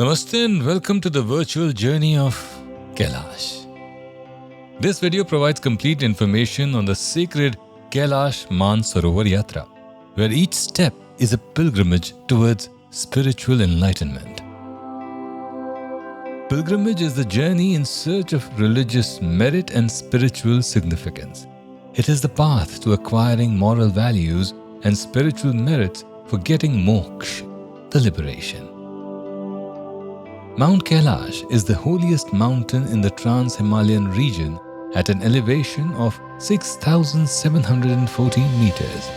Namaste and welcome to the virtual journey of Kailash. This video provides complete information on the sacred Kailash Manasarovar Yatra, where each step is a pilgrimage towards spiritual enlightenment. Pilgrimage is the journey in search of religious merit and spiritual significance. It is the path to acquiring moral values and spiritual merits for getting moksha, the liberation. Mount Kailash is the holiest mountain in the Trans-Himalayan region at an elevation of 6,714 meters.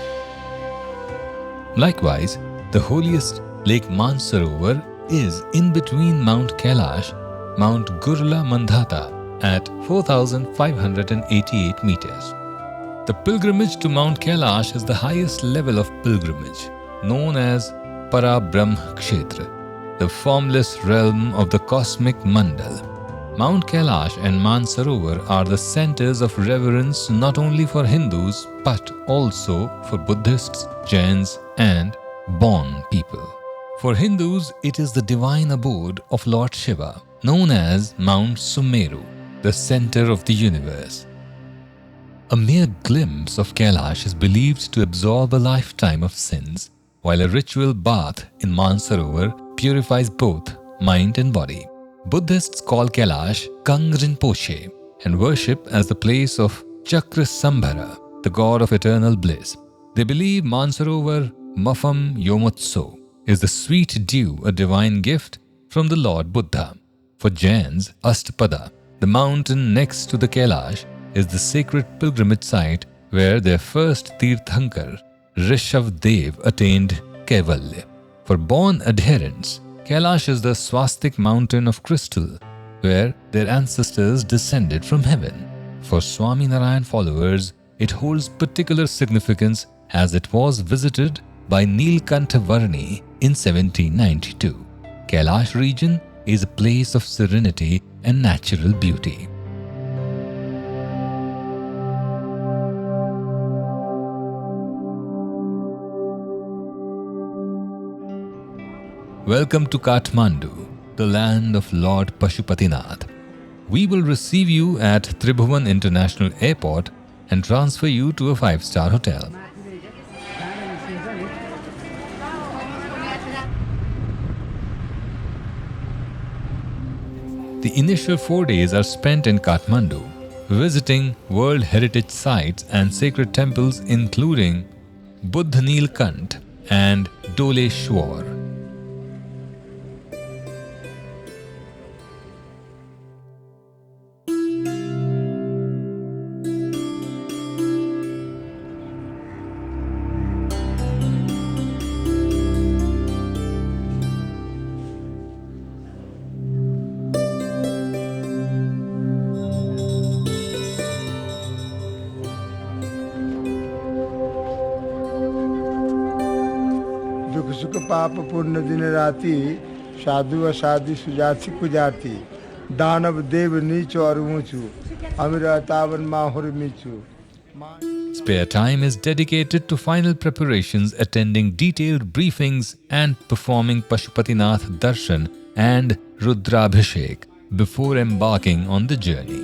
Likewise, the holiest Lake Mansarovar is in between Mount Kailash, Mount Gurla Mandhata at 4,588 meters. The pilgrimage to Mount Kailash is the highest level of pilgrimage, known as Parabrahm Kshetra, the formless realm of the cosmic mandal. Mount Kailash and Mansarovar are the centers of reverence not only for Hindus but also for Buddhists, Jains and Bon people. For Hindus, it is the divine abode of Lord Shiva, known as Mount Sumeru, the center of the universe. A mere glimpse of Kailash is believed to absolve a lifetime of sins, while a ritual bath in Mansarovar purifies both mind and body. Buddhists call Kailash Kang Rinpoche and worship as the place of Chakra Sambhara, the god of eternal bliss. They believe Mansarovar Mafam Yomotso is the sweet dew, a divine gift from the Lord Buddha. For Jains, Astpada, the mountain next to the Kailash, is the sacred pilgrimage site where their first Tirthankar, Rishabh Dev, attained Kaivalya. For Bon adherents, Kailash is the swastik mountain of crystal, where their ancestors descended from heaven. For Swaminarayan followers, it holds particular significance as it was visited by Nilkantha Varni in 1792. Kailash region is a place of serenity and natural beauty. Welcome to Kathmandu, the land of Lord Pashupatinath. We will receive you at Tribhuvan International Airport and transfer you to a 5-star hotel. The initial 4 days are spent in Kathmandu, visiting World Heritage Sites and sacred temples including Buddha Nilkant and Doleshwar. दुख सुख पाप पुण्य दिन राति साधु असाधु सुजाति कुजाति दानव देव नीच और ऊंचू अमीर अतावन माहुर मीचू. Spare time is dedicated to final preparations, attending detailed briefings and performing Pashupatinath Darshan and Rudrabhishek before embarking on the journey.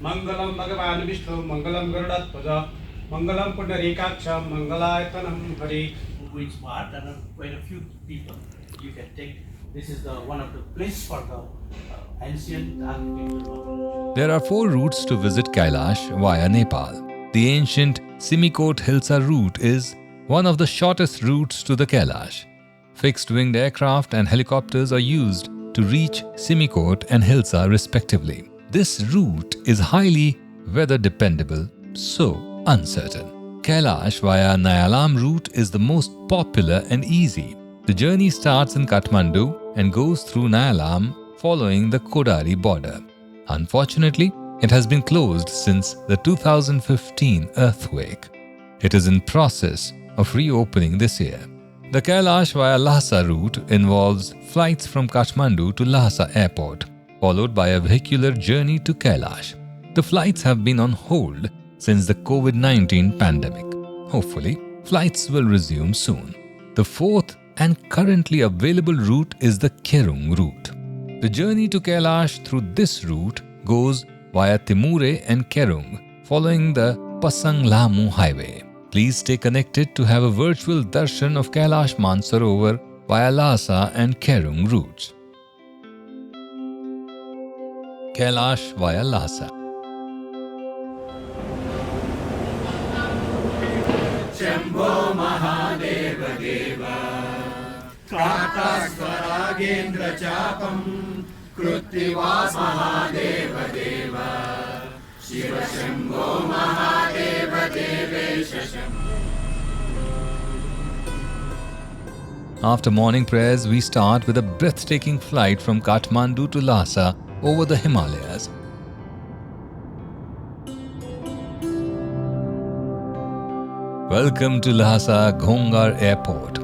Mangalam Bhagavan Vishnu, Mangalam Garudatpaja, Mangalam Pundarikaksha, Mangalayatanam Hari. Which part and quite a few people you can take. This is the one of the place for the ancient architecture. There are 4 routes to visit Kailash via Nepal. The ancient Simikot Hilsa route is one of the shortest routes to the Kailash. Fixed-winged aircraft and helicopters are used to reach Simikot and Hilsa respectively. This route is highly weather-dependable, so uncertain. Kailash via Nyalam route is the most popular and easy. The journey starts in Kathmandu and goes through Nyalam following the Kodari border. Unfortunately, it has been closed since the 2015 earthquake. It is in process of reopening this year. The Kailash via Lhasa route involves flights from Kathmandu to Lhasa airport, followed by a vehicular journey to Kailash. The flights have been on hold since the COVID-19 pandemic. Hopefully, flights will resume soon. The 4th and currently available route is the Kerung route. The journey to Kailash through this route goes via Timure and Kerung, following the Pasang-Lamu highway. Please stay connected to have a virtual darshan of Kailash Manasarovar via Lhasa and Kerung routes. Kailash via Lhasa. Shambho Mahadeva Deva Katasvaragendra Chapam Kruttivas Mahadeva Deva Shiva Shambho Mahadeva Devesha. After morning prayers, we start with a breathtaking flight from Kathmandu to Lhasa over the Himalayas. Welcome to Lhasa Ghongar Airport.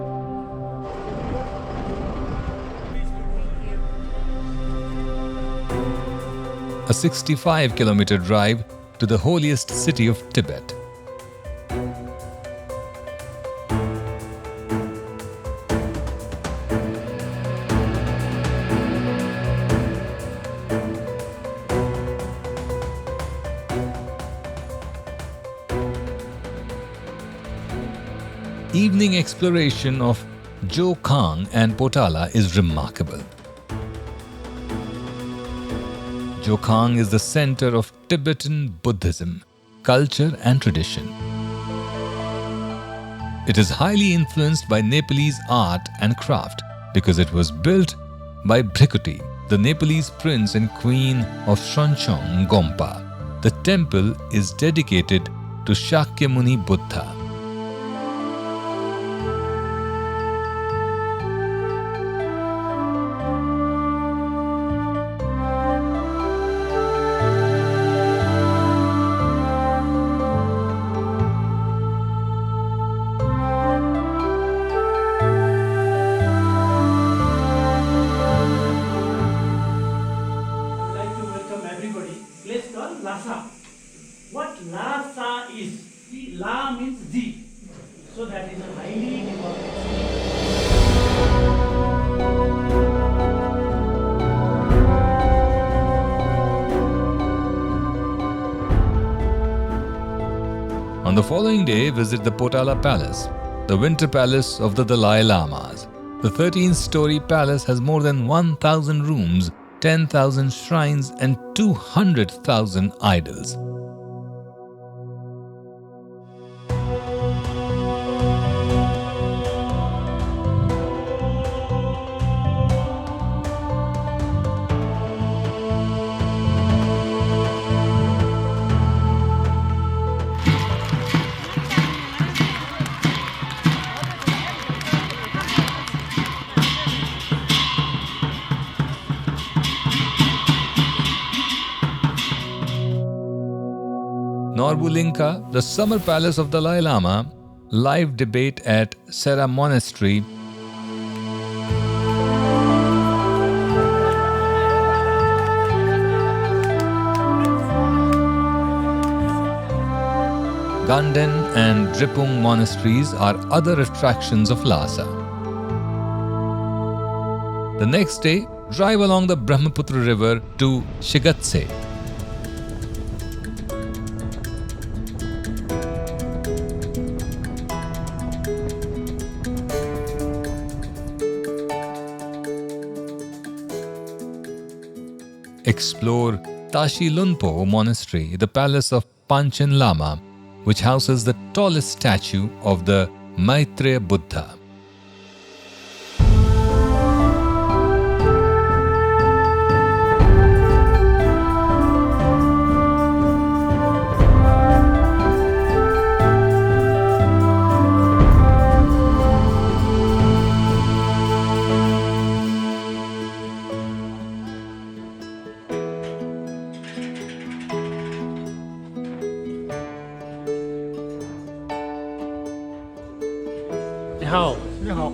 A 65-kilometer drive to the holiest city of Tibet. Evening exploration of Jokhang and Potala is remarkable. Jokhang is the center of Tibetan Buddhism, culture and tradition. It is highly influenced by Nepalese art and craft because it was built by Bhrikuti, the Nepalese prince and queen of Shonchong Gompa. The temple is dedicated to Shakyamuni Buddha. Lhasa. What Lhasa is? La means the. So that is a highly developed On the following day, visit the Potala Palace, the winter palace of the Dalai Lamas. The 13-story palace has more than 1,000 rooms, 10,000 shrines and 200,000 idols. Norbulinka, the summer palace of the Dalai Lama, live debate at Sera Monastery, Ganden and Dripung monasteries are other attractions of Lhasa. The next day, drive along the Brahmaputra river to Shigatse. Explore Tashi Lunpo Monastery, the palace of Panchen Lama, which houses the tallest statue of the Maitreya Buddha.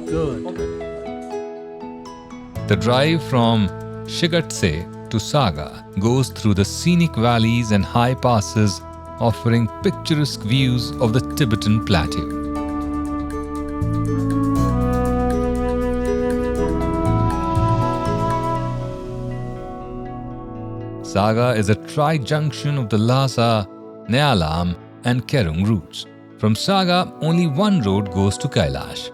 Good. The drive from Shigatse to Saga goes through the scenic valleys and high passes, offering picturesque views of the Tibetan plateau. Saga is a tri-junction of the Lhasa, Nealam and Kerung routes. From Saga, only one road goes to Kailash.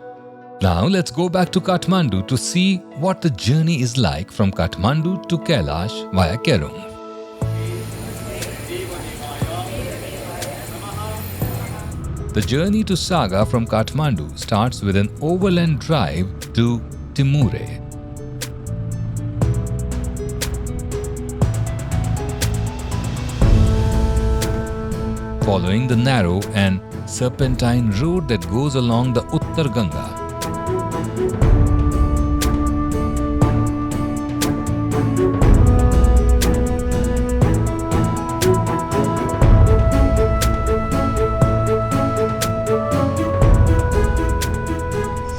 Now let's go back to Kathmandu to see what the journey is like from Kathmandu to Kailash via Kerung. The journey to Saga from Kathmandu starts with an overland drive to Timure. Following the narrow and serpentine road that goes along the Uttar Ganga.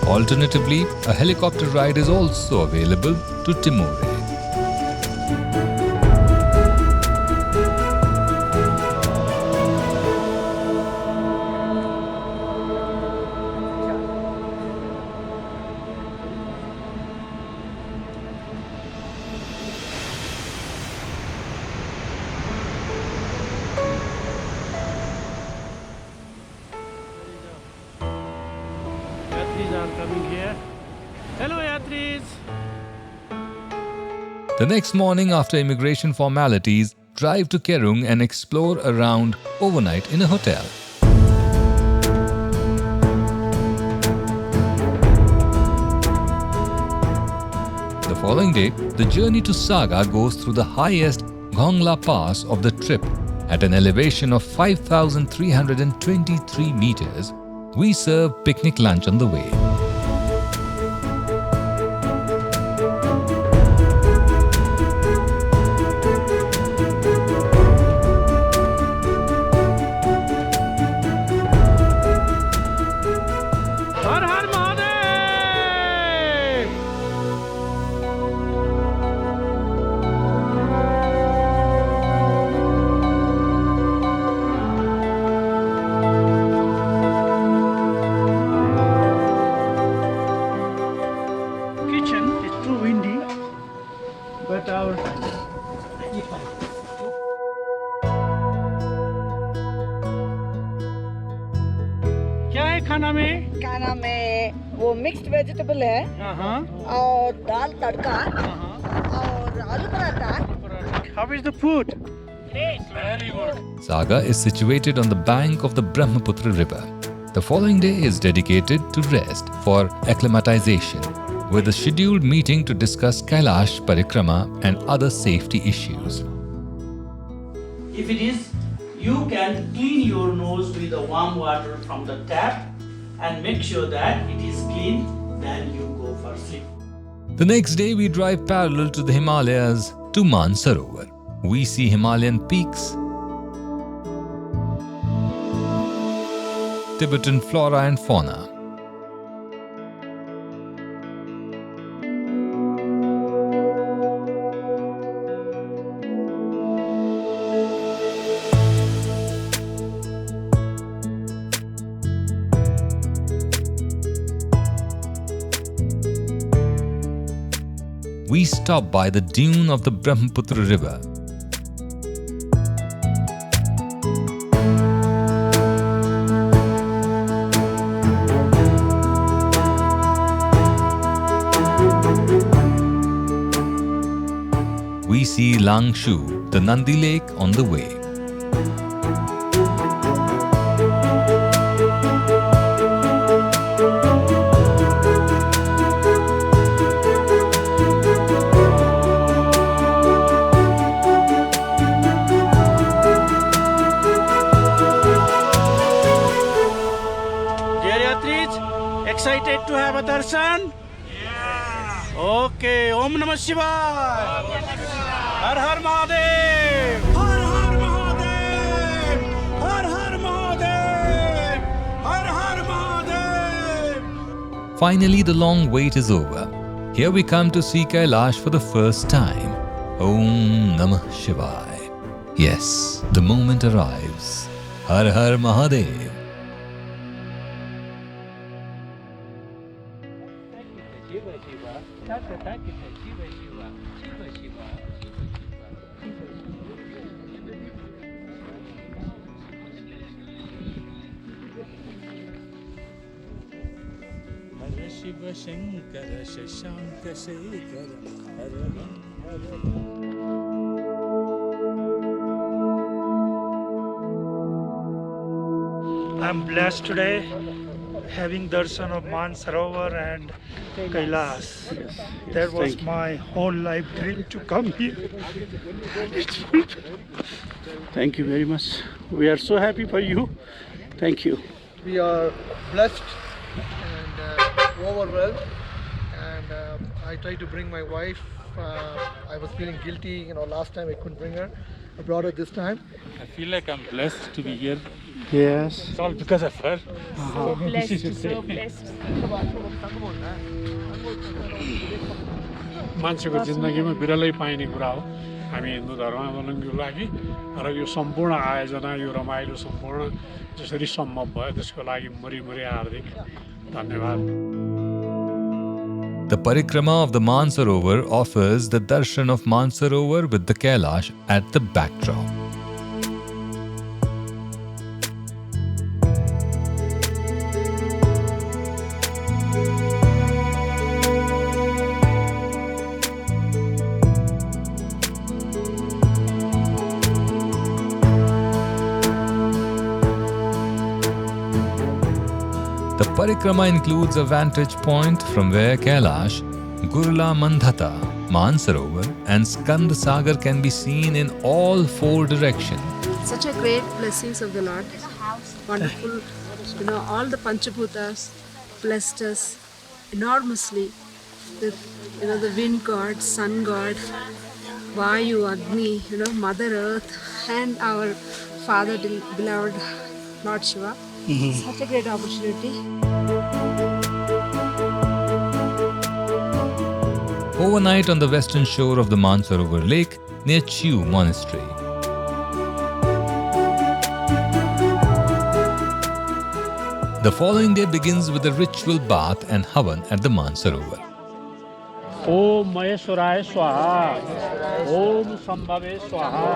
Alternatively, a helicopter ride is also available to Timure. Yatris are coming here. Hello, Yatris. The next morning, after immigration formalities, drive to Kerung and explore around overnight in a hotel. The following day, the journey to Saga goes through the highest Gongla Pass of the trip at an elevation of 5,323 meters. We serve picnic lunch on the way. Har Har Mahadev! Kitchen is too windy, but our क्या है खाना में? खाना में वो mixed vegetable है और दाल तड़का और आलू paratha. How is the food? Saga is situated on the bank of the Brahmaputra river. The following day is dedicated to rest for acclimatization, with a scheduled meeting to discuss Kailash Parikrama and other safety issues. If it is, you can clean your nose with the warm water from the tap and make sure that it is clean, then you go for sleep. The next day we drive parallel to the Himalayas to Mansarovar. We see Himalayan peaks, Tibetan flora and fauna. We stop by the dune of the Brahmaputra river. We see Langshu, the Nandi Lake, on the way. Dear Yatris, excited to have a darshan? Yeah. Okay, Om Namah Shivaya. Har Har Mahadev. Har Har Mahadev. Har Har Mahadev. Har Har Mahadev. Finally, the long wait is over. Here we come to see Kailash for the first time. Om Namah Shivaya. Yes, the moment arrives. Har Har Mahadev. Shiva, Shiva, Shiva, Shiva, Shiva, Shiva, Shiva, Shiva, Shiva. Shiva Shankara Shashanka Shekhara Hara Hara. I'm blessed today having darshan of Mansarovar and Kailash. That was my whole life dream to come here. Thank you very much. We are so happy for you. Thank you. We are blessed and overwhelmed, and I tried to bring my wife. I was feeling guilty, last time I couldn't bring her. I brought her this time. I feel like I'm blessed to be here. Yes. It's all because of her. So blessed, so blessed. मान्छेको जिन्दगीमा बिरलै पाइने कुरा हो हामी हिन्दू धर्म आन्दोलनको लागि र यो सम्पूर्ण आयोजना यो रमाइलो सम्पूर्ण जसरी सम्भव भयो त्यसको लागि मरिमुरी हार्दिक धन्यवाद. The Parikrama of the Mansarovar offers the darshan of Mansarovar with the Kailash at the backdrop. The Parikrama includes a vantage point from where Kailash, Gurla Mandhata, Mansarovar and Skand Sagar can be seen in all four directions. Such a great blessings of the Lord. Wonderful. All the Panchabhutas blessed us enormously. The wind god, sun god, Vayu, Agni, Mother Earth, and our Father beloved Lord Shiva. Such a great opportunity. Overnight on the western shore of the Mansarovar lake near Chiu Monastery. The following day begins with a ritual bath and havan at the Mansarovar. Om Maheshwaraya Swaha. Om Sambhave Swaha.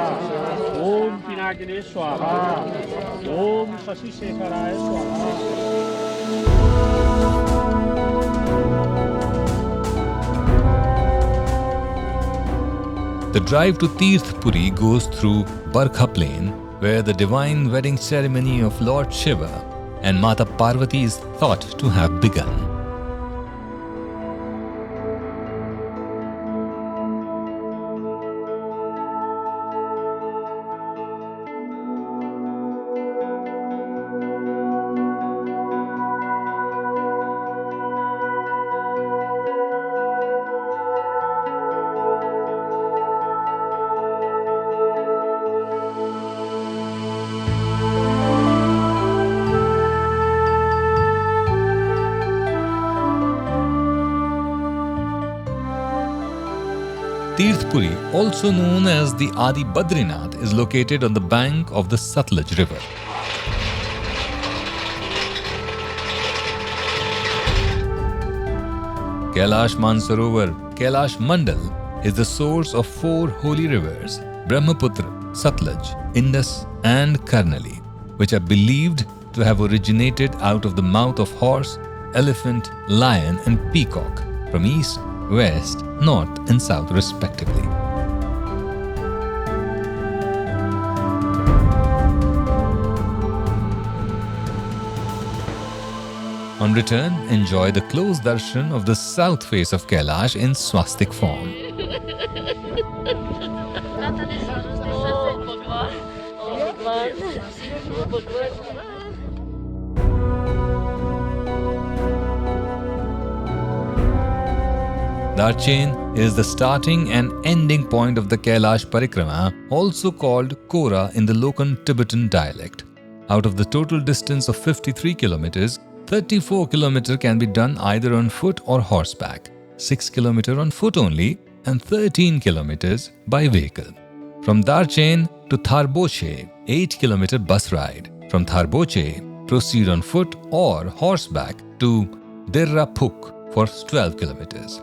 Om Pinagine Swaha. Om Shashi Shekharaya Swaha. The drive to Tirth Puri goes through Barkha plain, where the divine wedding ceremony of Lord Shiva and Mata Parvati is thought to have begun. Tirth Puri, also known as the Adi Badrinath, is located on the bank of the Sutlej river. Kailash Manasarovar, Kailash Mandal, is the source of four holy rivers, Brahmaputra, Sutlej, Indus and Karnali, which are believed to have originated out of the mouth of horse, elephant, lion and peacock from east, west, north and south respectively. On return, enjoy the close darshan of the south face of Kailash in swastik form. Darshan is the starting and ending point of the Kailash Parikrama, also called Kora in the Lokan Tibetan dialect. Out of the total distance of 53 kilometers, 34 kilometers can be done either on foot or horseback, 6 kilometers on foot only, and 13 kilometers by vehicle. From Darshan to Tharboche, 8 kilometer bus ride. From Tharboche, proceed on foot or horseback to Dirraphuk for 12 kilometers.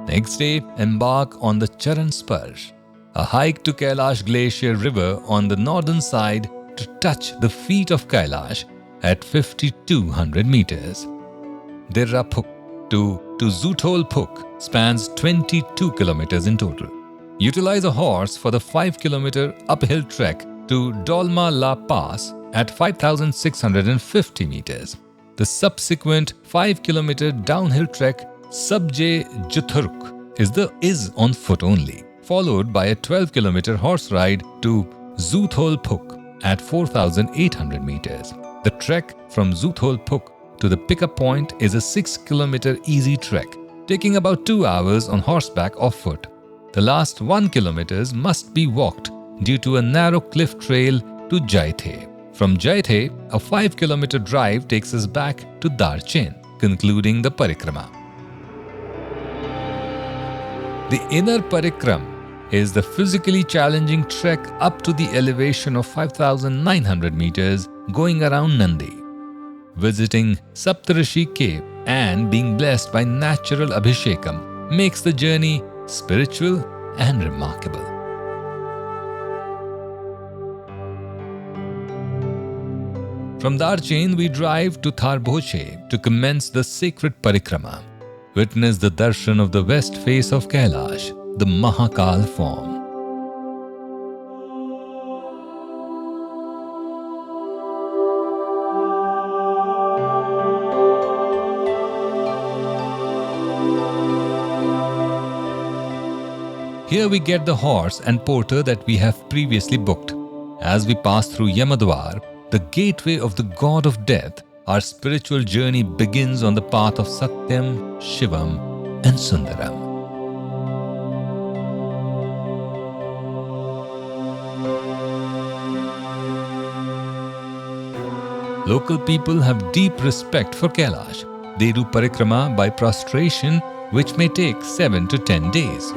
Next day, embark on the Charan Sparsha, a hike to Kailash Glacier River on the northern side to touch the feet of Kailash at 5200 meters. Dirraphuk, to Zootholpuk spans 22 kilometers in total. Utilize a horse for the 5-kilometer uphill trek to Dolma La Pass at 5,650 meters. The subsequent 5-kilometer downhill trek Sabje Juthurk is on foot only, followed by a 12-kilometer horse ride to Zootholpuk at 4,800 meters. The trek from Zootholpuk to the pickup point is a 6-kilometer easy trek, taking about 2 hours on horseback or foot. The last 1 kilometer must be walked due to a narrow cliff trail to Jaithe. From Jaithe, a 5-kilometer drive takes us back to Darshan, concluding the Parikrama. The inner Parikram is the physically challenging trek up to the elevation of 5,900 meters going around Nandi. Visiting Saptarishi cave and being blessed by natural Abhishekam makes the journey spiritual and remarkable. From Darshan, we drive to Tharbhoche to commence the sacred Parikrama. Witness the darshan of the west face of Kailash, the Mahakal form. Here we get the horse and porter that we have previously booked. As we pass through Yamadwar, the gateway of the god of death, our spiritual journey begins on the path of Satyam, Shivam and Sundaram. Local people have deep respect for Kailash. They do parikrama by prostration, which may take 7 to 10 days.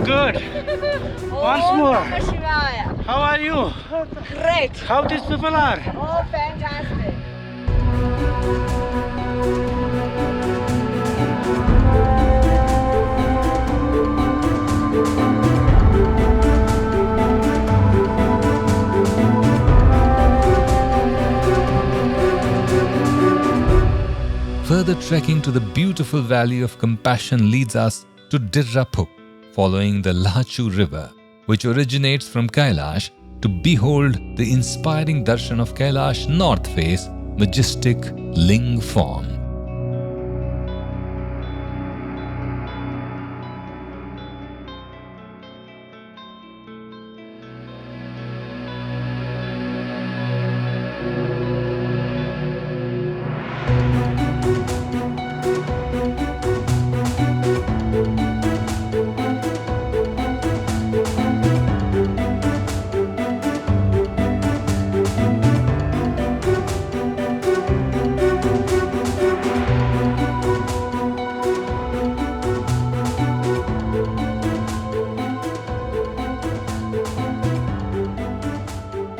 Good. Once more. How are you? Great. How these people are? Oh, fantastic. Further trekking to the beautiful Valley of Compassion leads us to Dirrapuk, following the Lachu river, which originates from Kailash, to behold the inspiring darshan of Kailash north face, majestic ling form.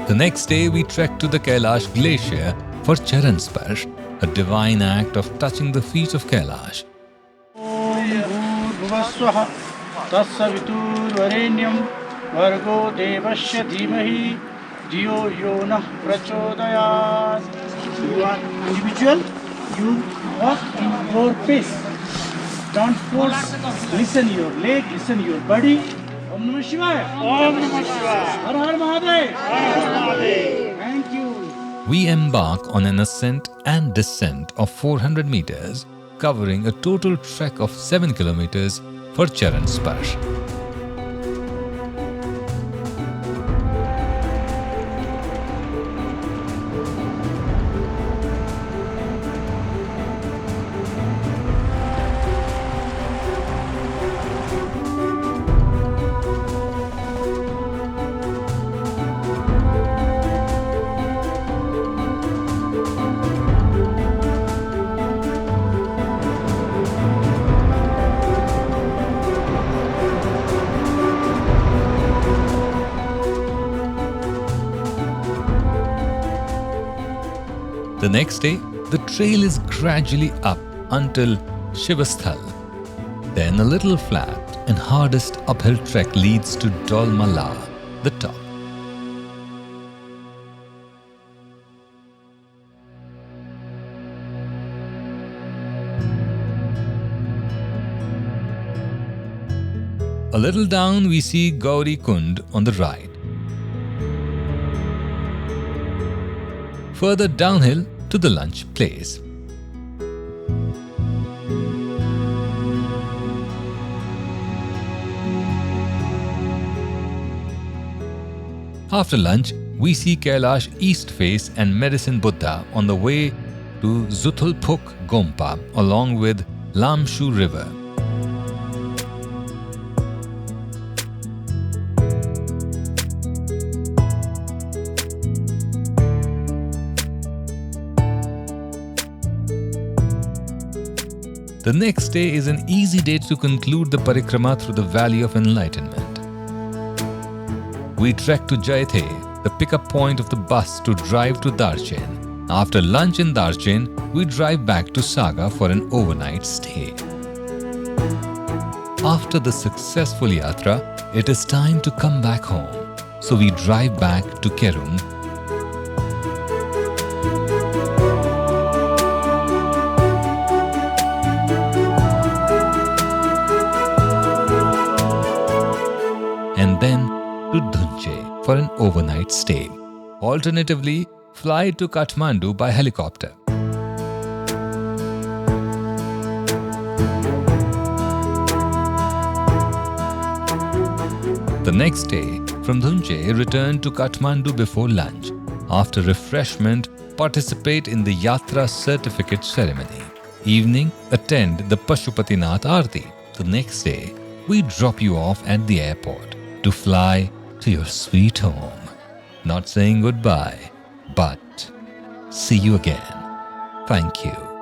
The next day we trek to the Kailash glacier for Charan Sparsha, a divine act of touching the feet of Kailash. You are individual, you walk in your pace. Don't force, listen your leg, listen your body. Om Namah Shivaya. Om Namah Shivaya. Har Har Mahadev. Har Har Mahadev. Thank you. We embark on an ascent and descent of 400 meters, covering a total trek of 7 kilometers for Charan Sparsha. The next day, the trail is gradually up until Shivasthal. Then a little flat and hardest uphill trek leads to Dolmala, the top. A little down we see Gauri Kund on the right. Further downhill to the lunch place. After lunch, we see Kailash East Face and Medicine Buddha on the way to Zuthulphuk Gompa along with Lamshu River. The next day is an easy day to conclude the parikrama through the Valley of Enlightenment. We trek to Jaithe, the pickup point of the bus to drive to Darshan. After lunch in Darshan, we drive back to Saga for an overnight stay. After the successful yatra, it is time to come back home. So we drive back to Kerung. And then to Dhunche for an overnight stay. Alternatively, fly to Kathmandu by helicopter. The next day, from Dhunche, return to Kathmandu before lunch. After refreshment, participate in the Yatra certificate ceremony. Evening, attend the Pashupatinath Aarti. The next day, we drop you off at the airport to fly to your sweet home. Not saying goodbye, but see you again. Thank you.